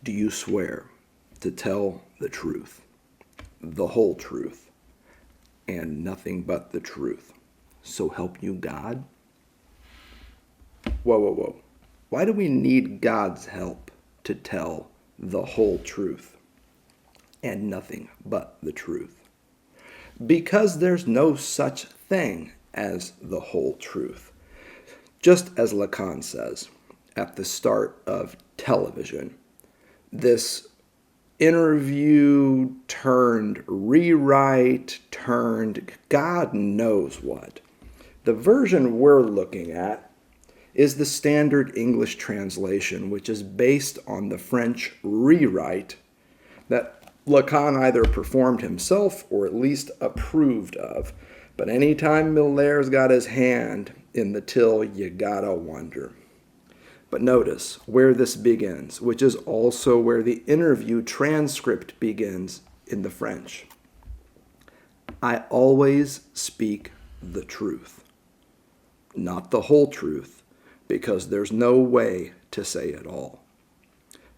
Do you swear to tell the truth, the whole truth, and nothing but the truth? So help you God? Whoa. Why do we need God's help to tell the whole truth and nothing but the truth? Because there's no such thing as the whole truth. Just as Lacan says at the start of television, this interview turned rewrite turned God knows what. The version we're looking at is the standard English translation, which is based on the French rewrite that Lacan either performed himself or at least approved of. But anytime Miller's got his hand in the till, you gotta wonder. But notice where this begins, which is also where the interview transcript begins in the French. I always speak the truth, not the whole truth, because there's no way to say it all.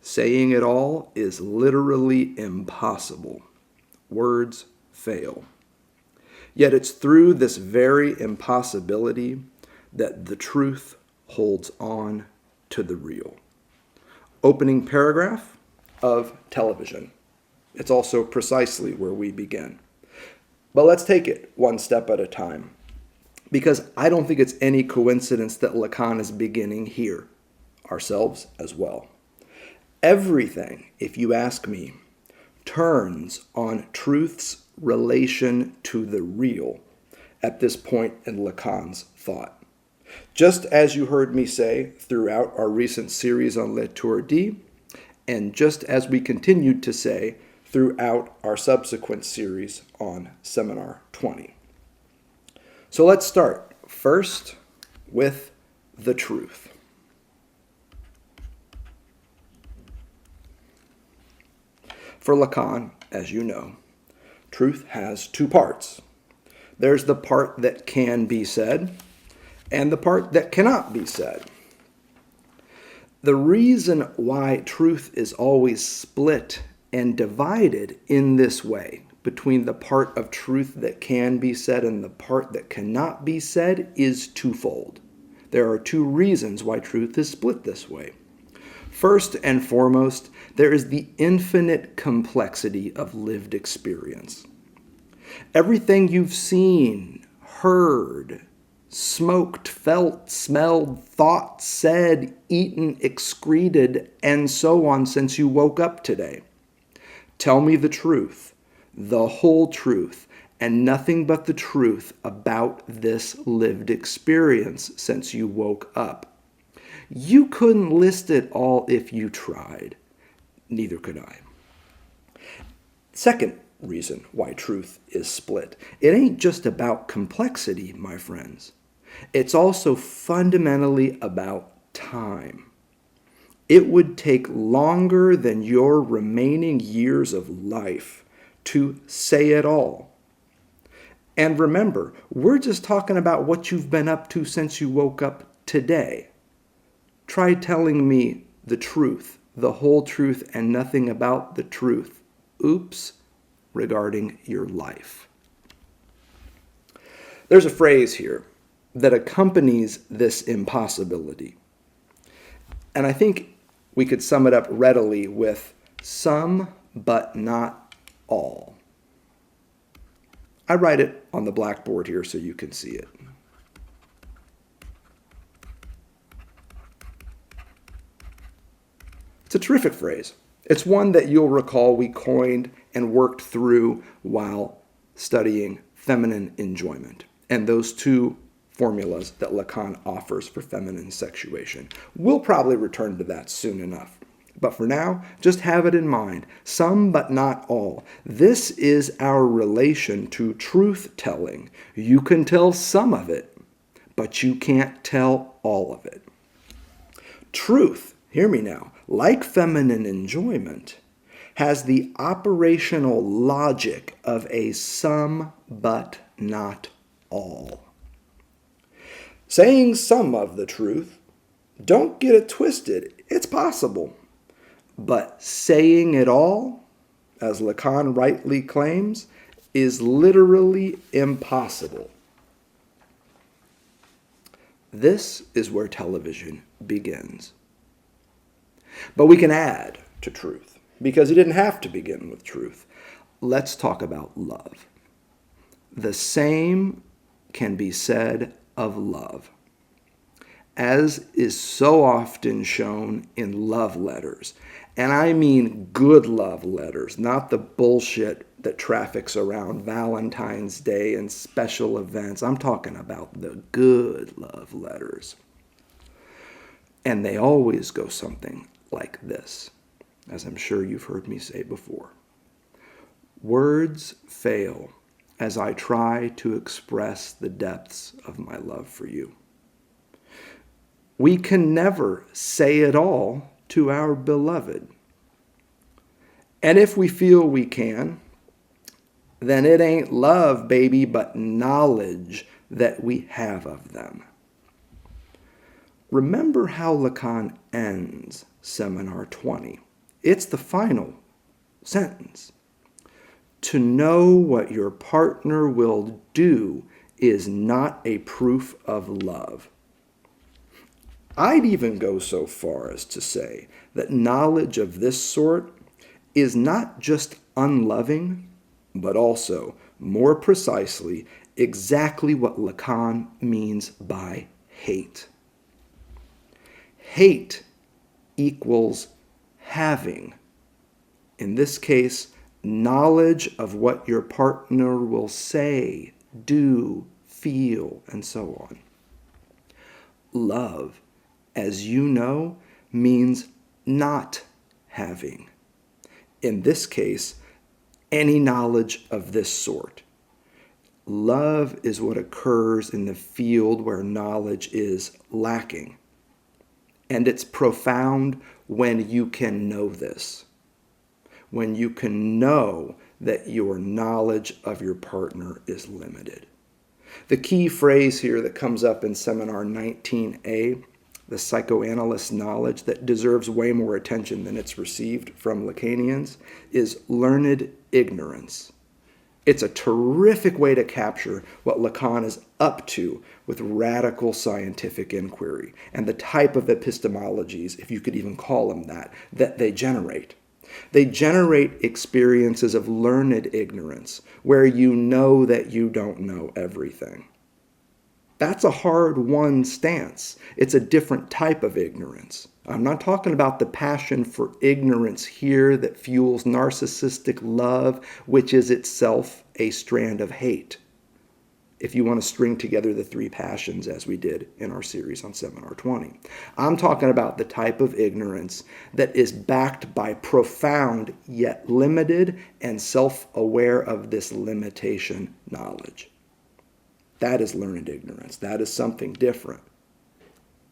Saying it all is literally impossible. Words fail. Yet it's through this very impossibility that the truth holds on to the real. Opening paragraph of television. It's also precisely where we begin. But let's take it one step at a time, because I don't think it's any coincidence that Lacan is beginning here, ourselves as well. Everything, if you ask me, turns on truth's relation to the real at this point in Lacan's thought. Just as you heard me say throughout our recent series on Ph.D, and just as we continued to say throughout our subsequent series on Seminar 20. So let's start first with the truth. For Lacan, as you know, truth has two parts. There's the part that can be said, and the part that cannot be said. The reason why truth is always split and divided in this way between the part of truth that can be said and the part that cannot be said is twofold. There are two reasons why truth is split this way. First and foremost, there is the infinite complexity of lived experience. Everything you've seen, heard, smoked, felt, smelled, thought, said, eaten, excreted, and so on since you woke up today. Tell me the truth, the whole truth, and nothing but the truth about this lived experience since you woke up. You couldn't list it all if you tried. Neither could I. Second reason why truth is split. It ain't just about complexity, my friends. It's also fundamentally about time. It would take longer than your remaining years of life to say it all. And remember, we're just talking about what you've been up to since you woke up today. Try telling me the truth, the whole truth, and nothing about the truth. Oops, regarding your life. There's a phrase here that accompanies this impossibility. And I think we could sum it up readily with some but not all. I write it on the blackboard here so you can see it. It's a terrific phrase. It's one that you'll recall we coined and worked through while studying feminine enjoyment and those two formulas that Lacan offers for feminine sexuation. We'll probably return to that soon enough. But for now, just have it in mind. Some but not all. This is our relation to truth-telling. You can tell some of it, but you can't tell all of it. Truth, hear me now, like feminine enjoyment, has the operational logic of a some but not all. Saying some of the truth, don't get it twisted, it's possible. But saying it all, as Lacan rightly claims, is literally impossible. This is where television begins. But we can add to truth, because he didn't have to begin with truth. Let's talk about love. The same can be said of love, as is so often shown in love letters. And I mean good love letters, not the bullshit that traffics around Valentine's Day and special events. I'm talking about the good love letters. And they always go something like this, as I'm sure you've heard me say before. Words fail as I try to express the depths of my love for you. We can never say it all to our beloved. And if we feel we can, then it ain't love, baby, but knowledge that we have of them. Remember how Lacan ends Seminar 20. It's the final sentence. To know what your partner will do is not a proof of love. I'd even go so far as to say that knowledge of this sort is not just unloving, but also, more precisely, exactly what Lacan means by hate. Hate equals having. In this case, knowledge of what your partner will say, do, feel, and so on. Love, as you know, means not having. In this case, any knowledge of this sort. Love is what occurs in the field where knowledge is lacking. And it's profound when you can know this. When you can know that your knowledge of your partner is limited. The key phrase here that comes up in Seminar 19A, the psychoanalyst knowledge that deserves way more attention than it's received from Lacanians, is learned ignorance. It's a terrific way to capture what Lacan is up to with radical scientific inquiry and the type of epistemologies, if you could even call them that they generate. They generate experiences of learned ignorance, where you know that you don't know everything. That's a hard-won stance. It's a different type of ignorance. I'm not talking about the passion for ignorance here that fuels narcissistic love, which is itself a strand of hate. If you want to string together the three passions as we did in our series on Seminar 20. I'm talking about the type of ignorance that is backed by profound yet limited and self-aware of this limitation knowledge. That is learned ignorance. That is something different.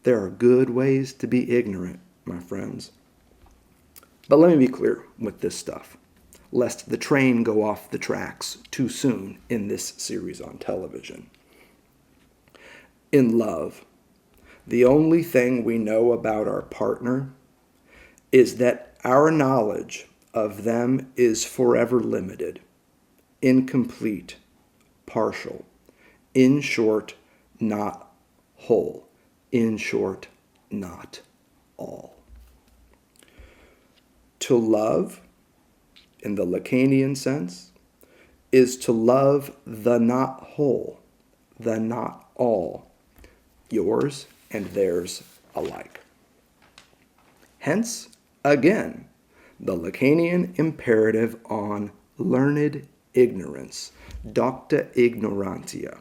There are good ways to be ignorant, my friends. But let me be clear with this stuff, lest the train go off the tracks too soon in this series on television. In love, the only thing we know about our partner is that our knowledge of them is forever limited, incomplete, partial. In short, not whole. In short, not all. To love, in the Lacanian sense, is to love the not whole, the not all, yours and theirs alike. Hence, again, the Lacanian imperative on learned ignorance, docta ignorantia.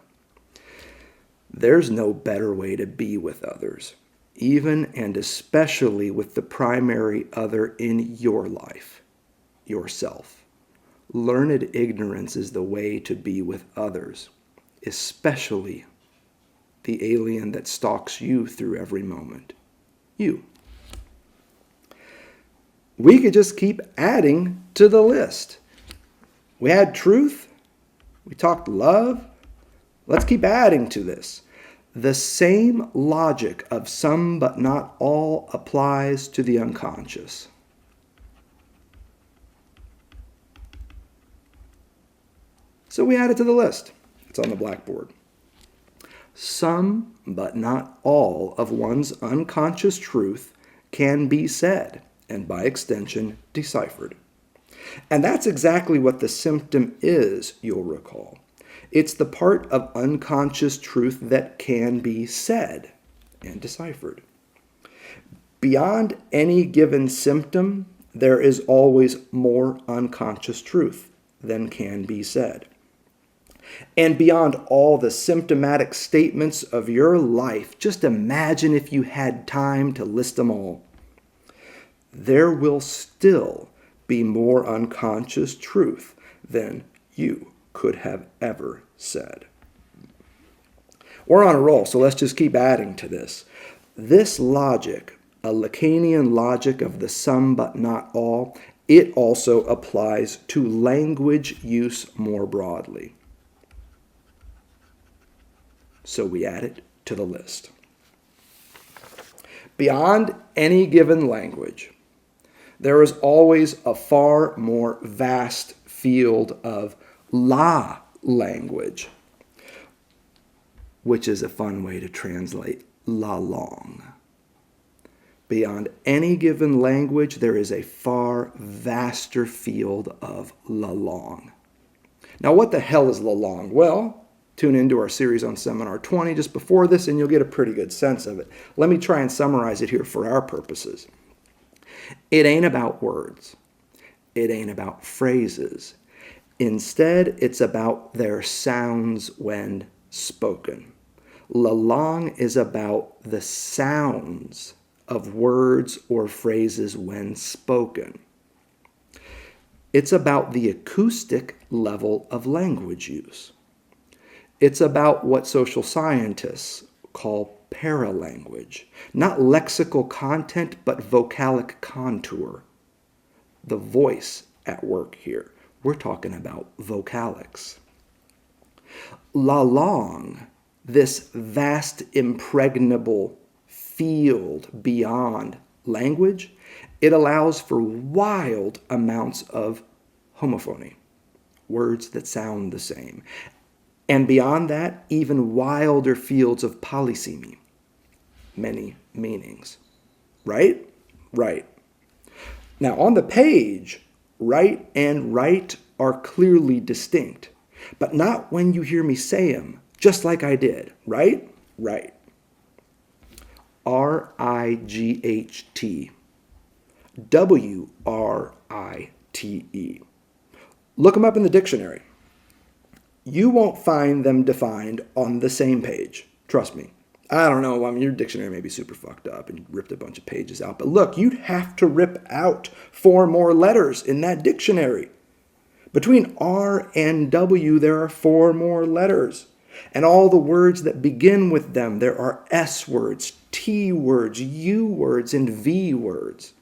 There's no better way to be with others, even and especially with the primary other in your life, yourself. Learned ignorance is the way to be with others, especially the alien that stalks you through every moment, you. We could just keep adding to the list. We had truth, we talked love. Let's keep adding to this. The same logic of some but not all applies to the unconscious. So we add it to the list. It's on the blackboard. Some, but not all, of one's unconscious truth can be said, and by extension, deciphered. And that's exactly what the symptom is, you'll recall. It's the part of unconscious truth that can be said and deciphered. Beyond any given symptom, there is always more unconscious truth than can be said. And beyond all the symptomatic statements of your life, just imagine if you had time to list them all. There will still be more unconscious truth than you could have ever said. We're on a roll, so let's just keep adding to this. This logic, a Lacanian logic of the some but not all, it also applies to language use more broadly. So we add it to the list. Beyond any given language, there is always a far more vast field of la language, which is a fun way to translate la langue. Beyond any given language, there is a far vaster field of la langue. Now, what the hell is la langue? Well, tune into our series on Seminar 20 just before this, and you'll get a pretty good sense of it. Let me try and summarize it here for our purposes. It ain't about words. It ain't about phrases. Instead, it's about their sounds when spoken. La langue is about the sounds of words or phrases when spoken. It's about the acoustic level of language use. It's about what social scientists call paralanguage, not lexical content, but vocalic contour. The voice at work here. We're talking about vocalics. La langue, this vast impregnable field beyond language, it allows for wild amounts of homophony, words that sound the same. And beyond that, even wilder fields of polysemy, many meanings. Right? Right. Now, on the page, right and right are clearly distinct, but not when you hear me say them, just like I did. Right? Right. R-I-G-H-T. W-R-I-T-E. Look them up in the dictionary. You won't find them defined on the same page. Trust me. I don't know. I mean, your dictionary may be super fucked up and you ripped a bunch of pages out. But look, you'd have to rip out 4 more letters in that dictionary. Between R and W, there are 4 more letters. And all the words that begin with them, there are S words, T words, U words, and V words.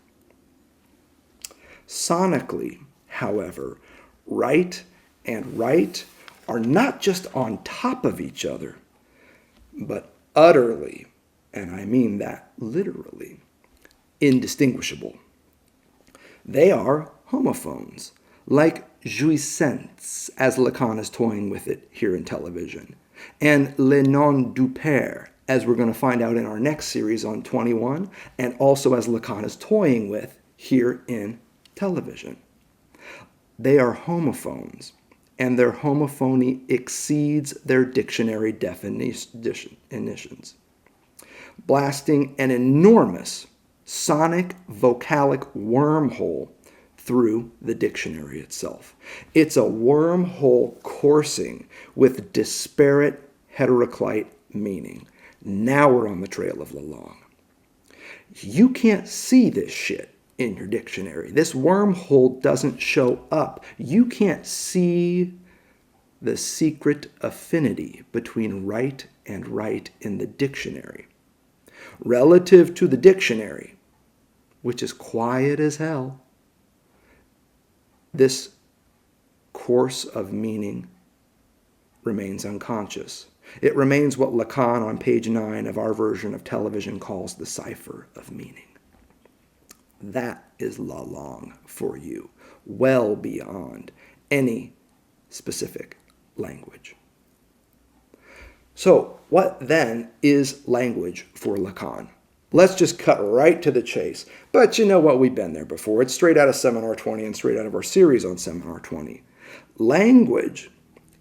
Sonically, however, right and right are not just on top of each other, but utterly, and I mean that literally, indistinguishable. They are homophones, like jouissance, as Lacan is toying with it here in television, and le nom du père, as we're going to find out in our next series on 21, and also as Lacan is toying with here in television. They are homophones, and their homophony exceeds their dictionary definitions, blasting an enormous sonic vocalic wormhole through the dictionary itself. It's a wormhole coursing with disparate heteroclite meaning. Now we're on the trail of la langue. You can't see this shit in your dictionary. This wormhole doesn't show up. You can't see the secret affinity between right and right in the dictionary. Relative to the dictionary, which is quiet as hell, this course of meaning remains unconscious. It remains what Lacan on page 9 of our version of television calls the cipher of meaning. That is la langue for you, well beyond any specific language. So what then is language for Lacan? Let's just cut right to the chase. But you know what? We've been there before. It's straight out of Seminar 20 and straight out of our series on Seminar 20. Language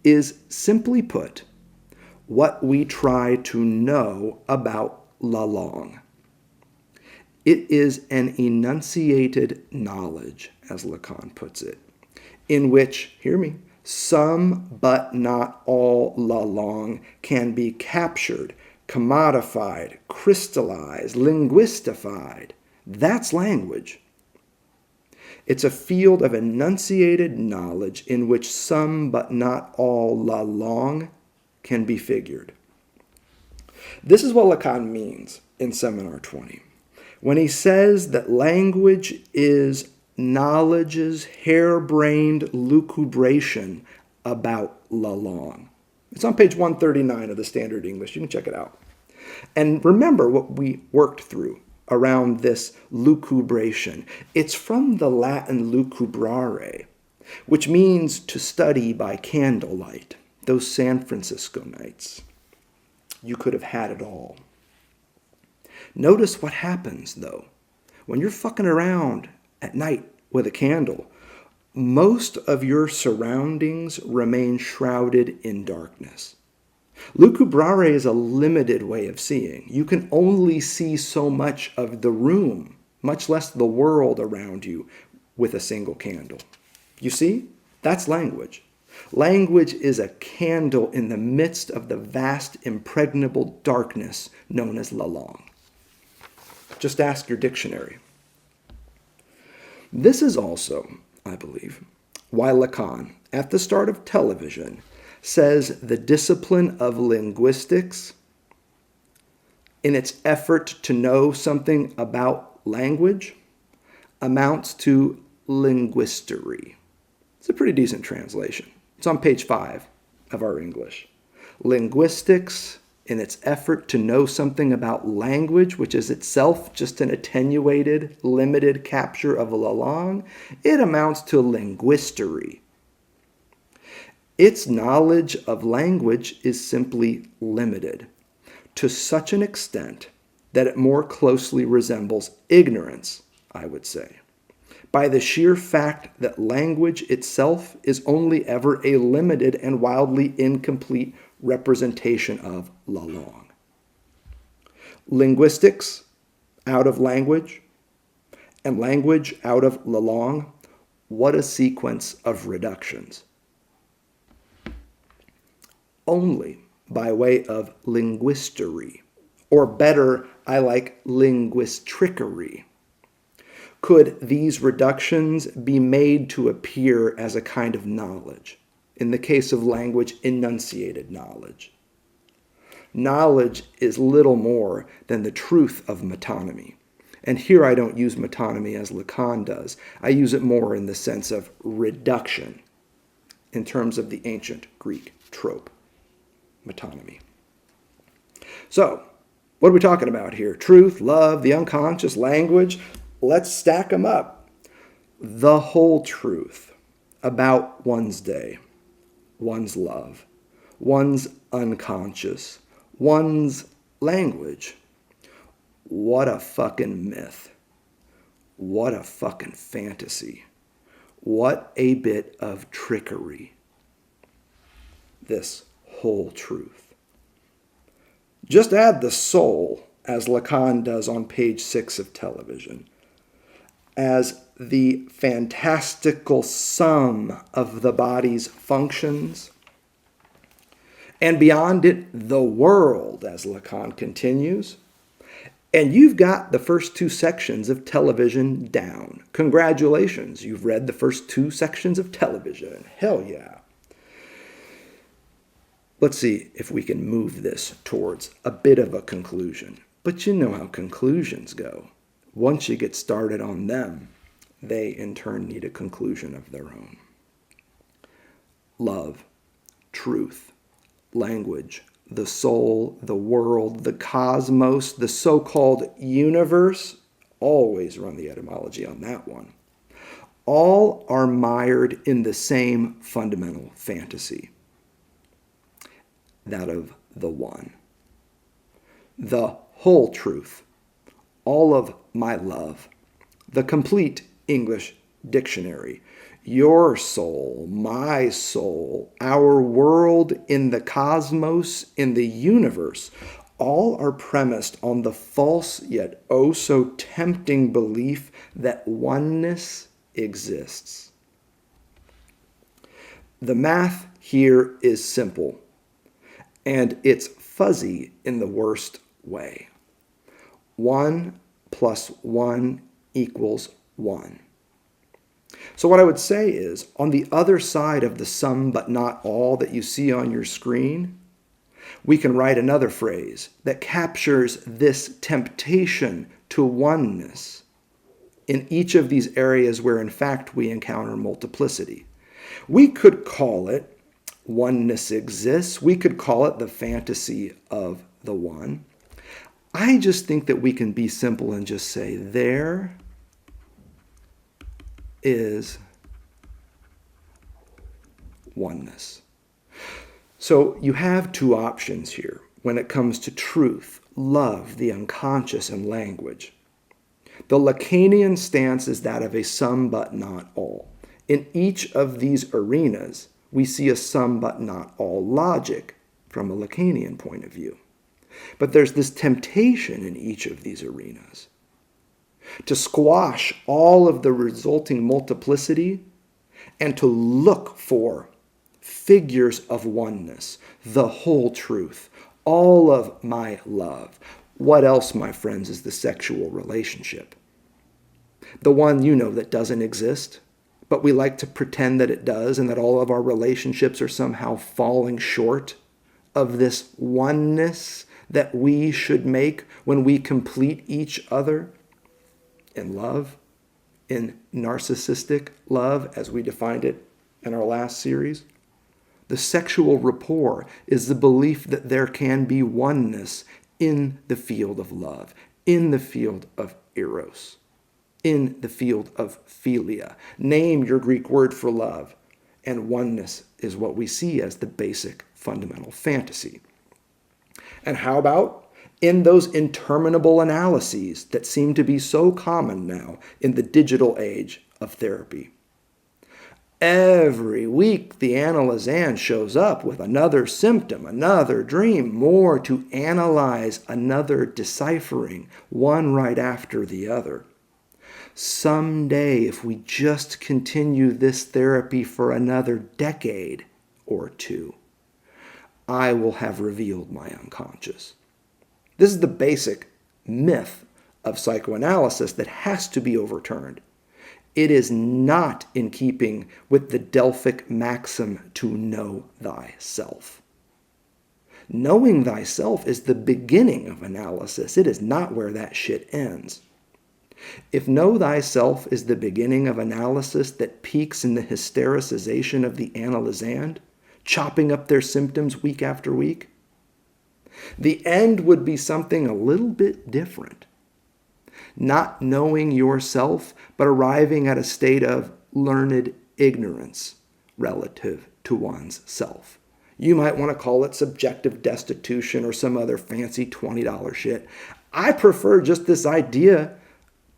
is, simply put, what we try to know about Lacan. It is an enunciated knowledge, as Lacan puts it, in which, hear me, some but not all Lacan can be captured, commodified, crystallized, linguistified. That's language. It's a field of enunciated knowledge in which some but not all Lacan can be figured. This is what Lacan means in Seminar 20 when he says that language is knowledge's harebrained lucubration about Lacan. It's on page 139 of the Standard English. You can check it out. And remember what we worked through around this lucubration. It's from the Latin lucubrare, which means to study by candlelight. Those San Francisco nights. You could have had it all. Notice what happens, though. When you're fucking around at night with a candle, most of your surroundings remain shrouded in darkness. Lucubrare is a limited way of seeing. You can only see so much of the room, much less the world around you, with a single candle. You see? That's language. Language is a candle in the midst of the vast, impregnable darkness known as Lacan. Just ask your dictionary. This is also, I believe, why Lacan, at the start of television, says the discipline of linguistics, in its effort to know something about language, amounts to linguistery. It's a pretty decent translation. It's on page 5 of our English. Linguistics, in its effort to know something about language, which is itself just an attenuated, limited capture of Lacan, it amounts to linguistery. Its knowledge of language is simply limited to such an extent that it more closely resembles ignorance, I would say, by the sheer fact that language itself is only ever a limited and wildly incomplete representation of Lacan. Linguistics out of language, and language out of Lacan, what a sequence of reductions. Only by way of linguistery, or better, I like linguistrickery, could these reductions be made to appear as a kind of knowledge. In the case of language, enunciated knowledge. Knowledge is little more than the truth of metonymy. And here I don't use metonymy as Lacan does. I use it more in the sense of reduction, in terms of the ancient Greek trope, metonymy. So, what are we talking about here? Truth, love, the unconscious, language. Let's stack them up. The whole truth about one's day, one's love, one's unconscious, one's language. What a fucking myth. What a fucking fantasy. What a bit of trickery. This whole truth. Just add the soul, as Lacan does on page 6 of television, as the fantastical sum of the body's functions, and beyond it, the world, as Lacan continues. And you've got the first 2 sections of television down. Congratulations, you've read the first 2 sections of television. Hell yeah. Let's see if we can move this towards a bit of a conclusion. But you know how conclusions go. Once you get started on them, they in turn need a conclusion of their own. Love, truth, language, the soul, the world, the cosmos, the so-called universe, always run the etymology on that one. All are mired in the same fundamental fantasy. that of the one. The whole truth, all of my love, the complete English dictionary, your soul, my soul, our world in the cosmos, in the universe, all are premised on the false yet oh so tempting belief that oneness exists. The math here is simple, and it's fuzzy in the worst way. 1 plus 1 equals 1. So what I would say is, on the other side of the sum but not all that you see on your screen, we can write another phrase that captures this temptation to oneness in each of these areas where in fact we encounter multiplicity. We could call it oneness exists. We could call it the fantasy of the one. I just think that we can be simple and just say there is oneness. So you have two options here when it comes to truth, love, the unconscious, and language. The Lacanian stance is that of a sum but not all. In each of these arenas, we see a sum but not all logic from a Lacanian point of view. But there's this temptation in each of these arenas to squash all of the resulting multiplicity and to look for figures of oneness, the whole truth, all of my love. What else, my friends, is the sexual relationship? The one, that doesn't exist, but we like to pretend that it does and that all of our relationships are somehow falling short of this oneness that we should make when we complete each other in love, in narcissistic love, as we defined it in our last series. The sexual rapport is the belief that there can be oneness in the field of love, in the field of eros, in the field of philia. Name your Greek word for love, and oneness is what we see as the basic fundamental fantasy. And how about in those interminable analyses that seem to be so common now in the digital age of therapy? Every week, the analysand shows up with another symptom, another dream, more to analyze, another deciphering, one right after the other. Someday, if we just continue this therapy for another decade or two, I will have revealed my unconscious. This is the basic myth of psychoanalysis that has to be overturned. It is not in keeping with the Delphic maxim to know thyself. Knowing thyself is the beginning of analysis. It is not where that shit ends. If know thyself is the beginning of analysis that peaks in the hystericization of the analysand, chopping up their symptoms week after week, the end would be something a little bit different. Not knowing yourself, but arriving at a state of learned ignorance relative to one's self. You might want to call it subjective destitution or some other fancy $20 shit. I prefer just this idea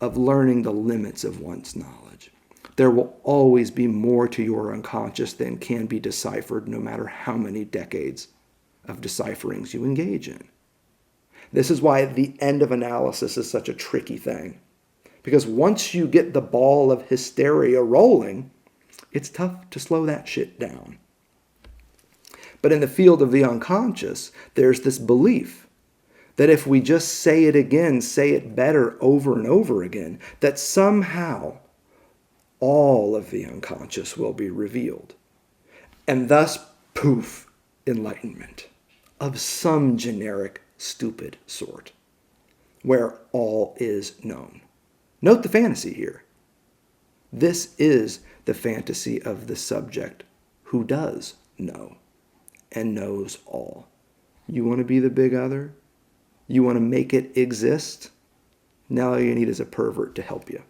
of learning the limits of one's knowledge. There will always be more to your unconscious than can be deciphered, no matter how many decades of decipherings you engage in. This is why the end of analysis is such a tricky thing. Because once you get the ball of hysteria rolling, it's tough to slow that shit down. But in the field of the unconscious, there's this belief that if we just say it again, say it better over and over again, that somehow all of the unconscious will be revealed. And thus, poof, enlightenment of some generic stupid sort, where all is known. Note the fantasy here. This is the fantasy of the subject who does know and knows all. You want to be the big other? You want to make it exist? Now all you need is a pervert to help you.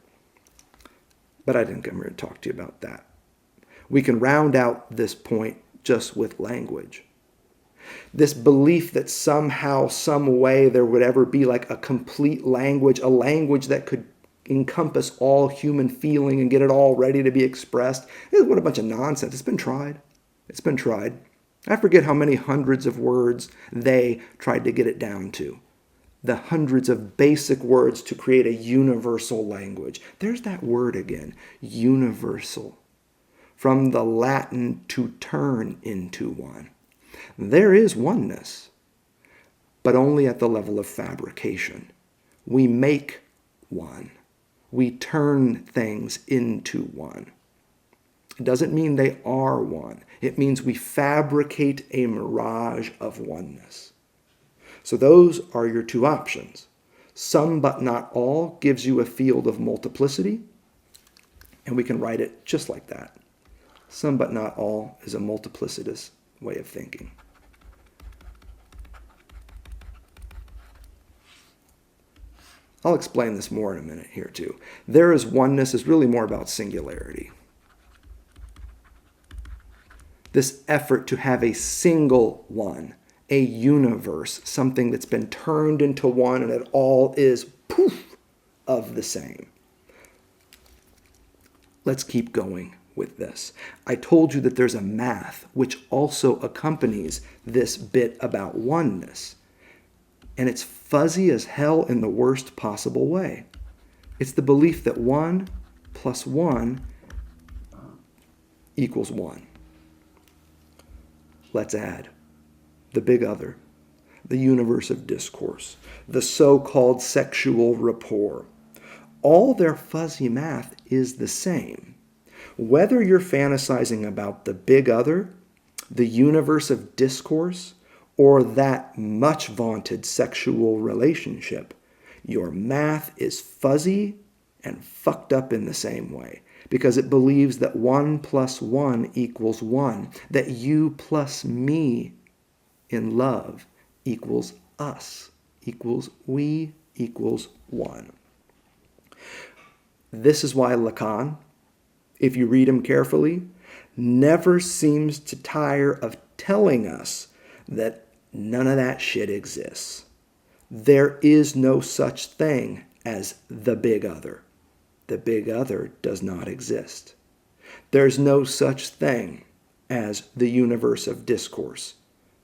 But I didn't come here to talk to you about that. We can round out this point just with language. This belief that somehow, some way, there would ever be like a complete language, a language that could encompass all human feeling and get it all ready to be expressed. What a bunch of nonsense. It's been tried. It's been tried. I forget how many hundreds of words they tried to get it down to. The hundreds of basic words to create a universal language. There's that word again, universal. From the Latin to turn into one. There is oneness, but only at the level of fabrication. We make one. We turn things into one. It doesn't mean they are one. It means we fabricate a mirage of oneness. So those are your two options. Some but not all gives you a field of multiplicity, and we can write it just like that. Some but not all is a multiplicitous way of thinking. I'll explain this more in a minute here too. There is oneness is really more about singularity. This effort to have a single one, a universe, something that's been turned into one and it all is poof of the same. Let's keep going with this. I told you that there's a math which also accompanies this bit about oneness. And it's fuzzy as hell in the worst possible way. It's the belief that 1 plus 1 equals 1. Let's add the big other, the universe of discourse, the so-called sexual rapport. All their fuzzy math is the same. Whether you're fantasizing about the big other, the universe of discourse, or that much vaunted sexual relationship, your math is fuzzy and fucked up in the same way because it believes that 1 plus 1 equals 1, that you plus me in love equals us, equals we, equals 1. This is why Lacan, if you read him carefully, never seems to tire of telling us that none of that shit exists. There is no such thing as the big other. The big other does not exist. There's no such thing as the universe of discourse.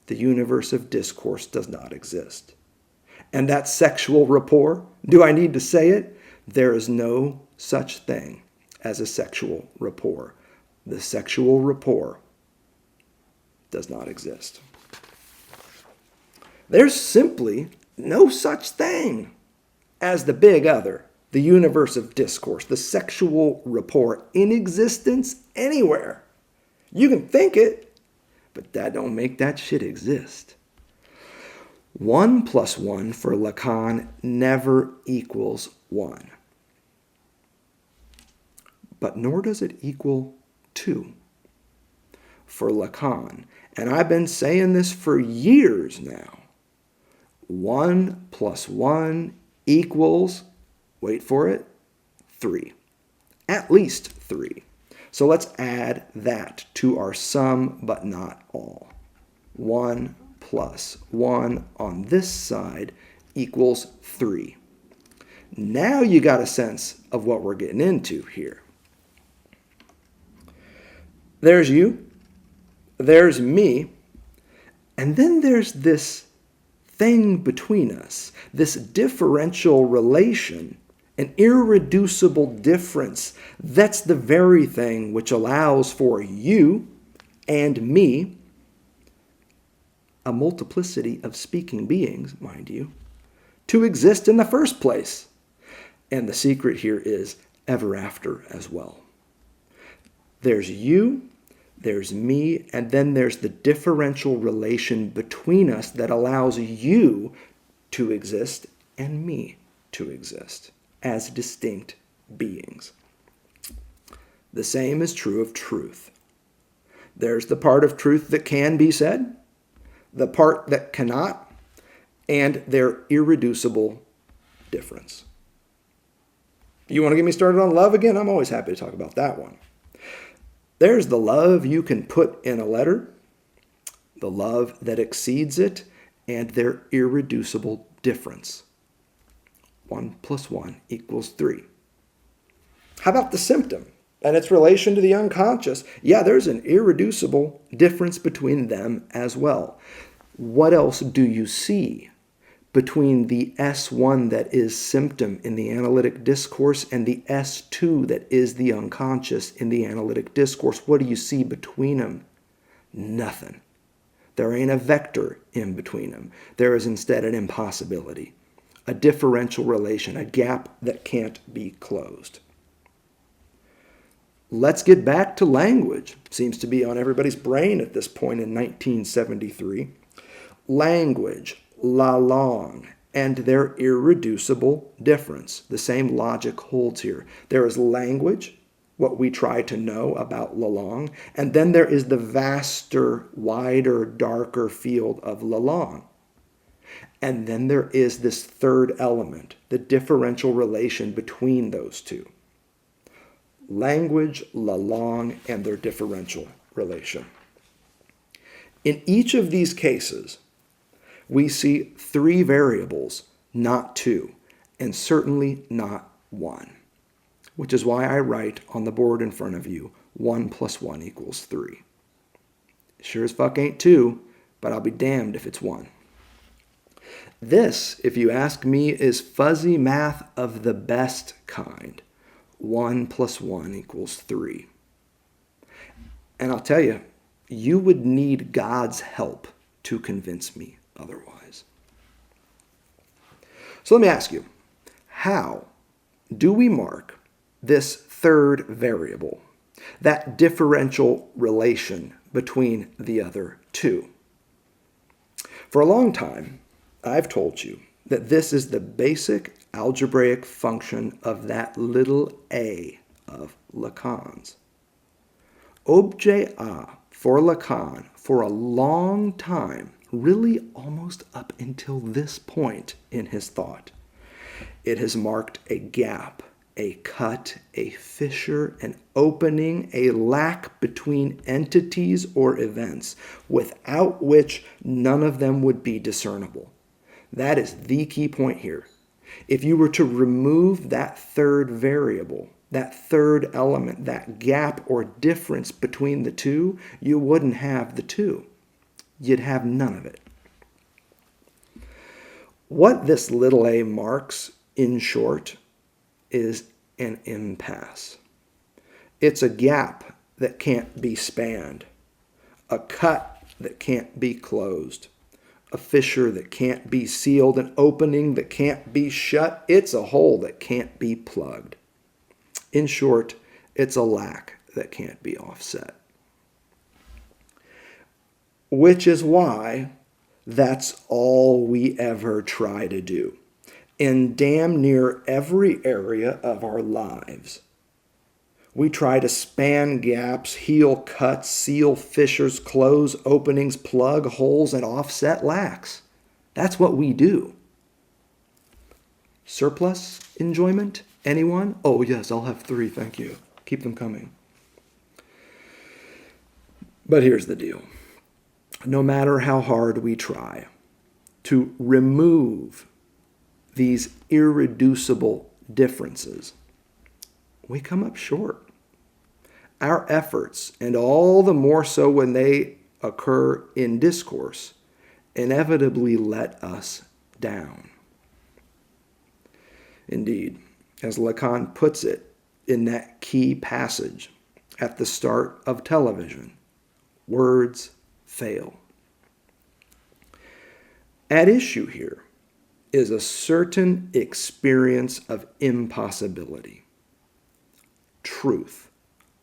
The universe of discourse does not exist. And that sexual rapport, do I need to say it? There is no such thing as a sexual rapport. The sexual rapport does not exist. There's simply no such thing as the big other, the universe of discourse, the sexual rapport in existence anywhere. You can think it, but that don't make that shit exist. 1 plus 1 for Lacan never equals 1. But nor does it equal 2. For Lacan, and I've been saying this for years now, 1 plus 1 equals, wait for it, 3. At least 3. So let's add that to our sum but not all. 1 plus 1 on this side equals 3. Now you got a sense of what we're getting into here. There's you, there's me, and then there's this thing between us, this differential relation, an irreducible difference. That's the very thing which allows for you and me, a multiplicity of speaking beings, mind you, to exist in the first place. And the secret here is ever after as well. There's you, there's me, and then there's the differential relation between us that allows you to exist and me to exist as distinct beings. The same is true of truth. There's the part of truth that can be said, the part that cannot, and their irreducible difference. You want to get me started on love again? I'm always happy to talk about that one. There's the love you can put in a letter. the love that exceeds it, and their irreducible difference. 1 + 1 = 3. How about the symptom and its relation to the unconscious? Yeah, there's an irreducible difference between them as well. What else do you see between the S1 that is symptom in the analytic discourse and the S2 that is the unconscious in the analytic discourse? What do you see between them? Nothing. There ain't a vector in between them. There is instead an impossibility, a differential relation, a gap that can't be closed. Let's get back to language. Seems to be on everybody's brain at this point in 1973. Language, la langue, and their irreducible difference. The same logic holds here. There is language, what we try to know about la langue, and then there is the vaster, wider, darker field of la langue. And then there is this third element, the differential relation between those two. Language, la langue, and their differential relation. In each of these cases, we see 3 variables, not 2, and certainly not 1, which is why I write on the board in front of you, 1 + 1 = 3. Sure as fuck ain't 2, but I'll be damned if it's 1. This, if you ask me, is fuzzy math of the best kind. 1 + 1 = 3. And I'll tell you, you would need God's help to convince me otherwise. So let me ask you, how do we mark this third variable, that differential relation between the other two? For a long time, I've told you that this is the basic algebraic function of that little a of Lacan's. Objet A for Lacan, for a long time, really almost up until this point in his thought, it has marked a gap, a cut, a fissure, an opening, a lack between entities or events, without which none of them would be discernible. That is the key point here. If you were to remove that third variable, that third element, that gap or difference between the two, you wouldn't have the two. You'd have none of it. What this little a marks, in short, is an impasse. It's a gap that can't be spanned, a cut that can't be closed, a fissure that can't be sealed, an opening that can't be shut. It's a hole that can't be plugged. In short, it's a lack that can't be offset. Which is why that's all we ever try to do in damn near every area of our lives. We try to span gaps, heal cuts, seal fissures, close openings, plug holes, and offset lacks. That's what we do. Surplus enjoyment? Anyone? Oh, yes, I'll have 3, thank you. Keep them coming. But here's the deal. No matter how hard we try to remove these irreducible differences, we come up short. Our efforts, and all the more so when they occur in discourse, inevitably let us down. Indeed, as Lacan puts it in that key passage at the start of television, words fail. At issue here is a certain experience of impossibility. Truth,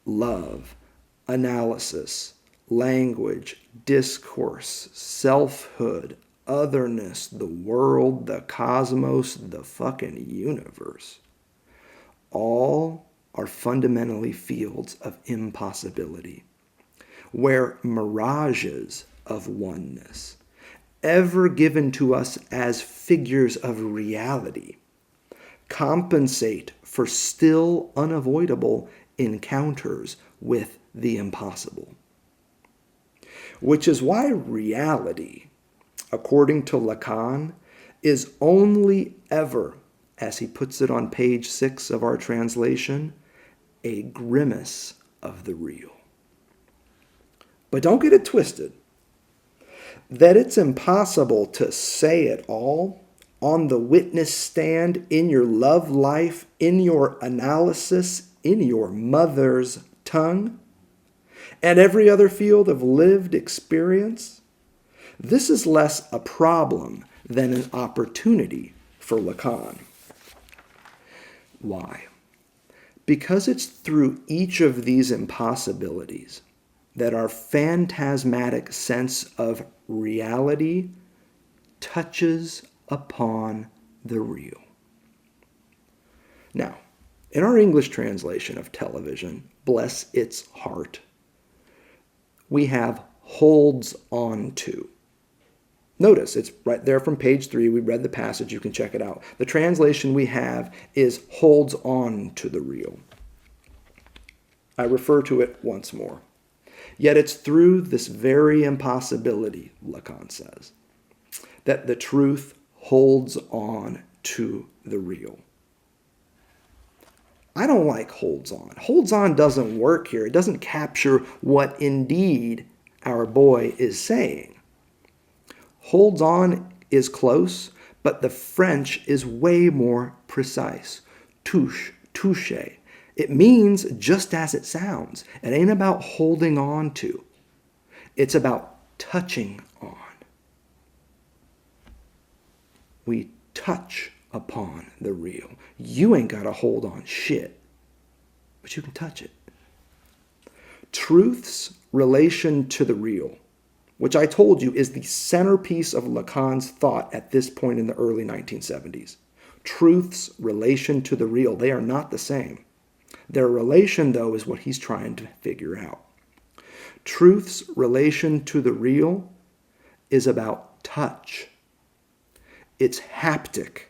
love, analysis, language, discourse, selfhood, otherness, the world, the cosmos, the fucking universe. All are fundamentally fields of impossibility, where mirages of oneness, ever given to us as figures of reality, compensate for still unavoidable encounters with the impossible. which is why reality, according to Lacan, is only ever, as he puts it on page 6 of our translation, a grimace of the real. But don't get it twisted. That it's impossible to say it all on the witness stand, in your love life, in your analysis, in your mother's tongue, and every other field of lived experience, this is less a problem than an opportunity for Lacan. Why? Because it's through each of these impossibilities that our phantasmatic sense of reality touches upon the real. Now, in our English translation of television, bless its heart, we have holds on to. Notice, it's right there from page 3. We read the passage. You can check it out. The translation we have is holds on to the real. I refer to it once more. Yet it's through this very impossibility, Lacan says, that the truth holds on to the real. I don't like holds on. Holds on doesn't work here. It doesn't capture what indeed our boy is saying. Holds on is close, but the French is way more precise. Touche, touche. It means just as it sounds. It ain't about holding on to. It's about touching on. We touch upon the real. You ain't got to hold on shit, but you can touch it. Truth's relation to the real, which I told you is the centerpiece of Lacan's thought at this point in the early 1970s. Truth's relation to the real, they are not the same. Their relation, though, is what he's trying to figure out. Truth's relation to the real is about touch. It's haptic.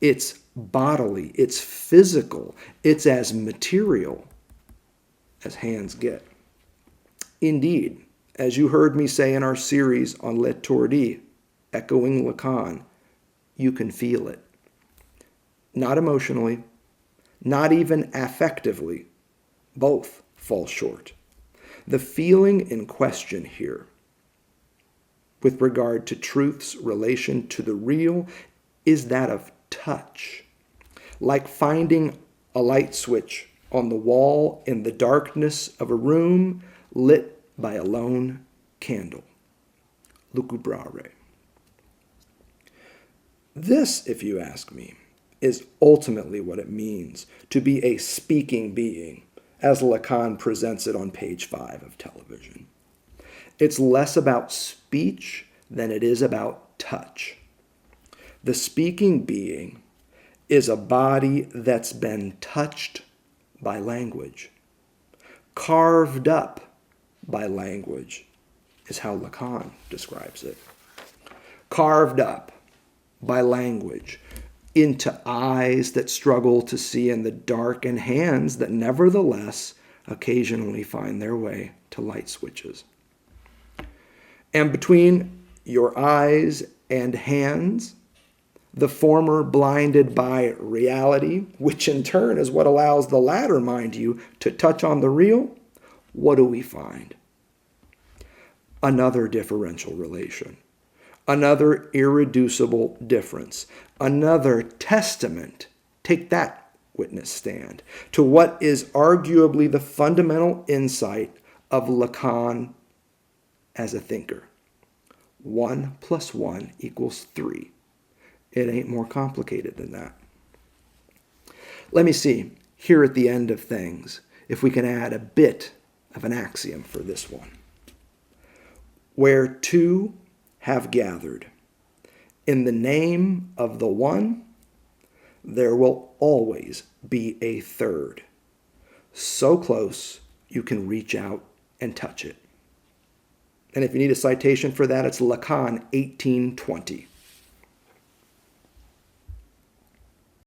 It's bodily. It's physical. It's as material as hands get. Indeed, as you heard me say in our series on l'étourdi, echoing Lacan, you can feel it. Not emotionally, not even affectively. Both fall short. The feeling in question here, with regard to truth's relation to the real, is that of touch. Like finding a light switch on the wall in the darkness of a room lit by a lone candle. Lucubrare. This, if you ask me, is ultimately what it means to be a speaking being, as Lacan presents it on page 5 of television. It's less about speech than it is about touch. The speaking being is a body that's been touched by language, carved up by language, is how Lacan describes it. Carved up by language into eyes that struggle to see in the dark and hands that nevertheless occasionally find their way to light switches. And between your eyes and hands, the former blinded by reality, which in turn is what allows the latter, mind you, to touch on the real, what do we find? Another differential relation. Another irreducible difference. Another testament, take that witness stand, to what is arguably the fundamental insight of Lacan as a thinker. 1 + 1 = 3. It ain't more complicated than that. Let me see, here at the end of things, if we can add a bit of an axiom for this one. Where two have gathered in the name of the one, there will always be a third, so close you can reach out and touch it. And if you need a citation for that, it's Lacan 1820.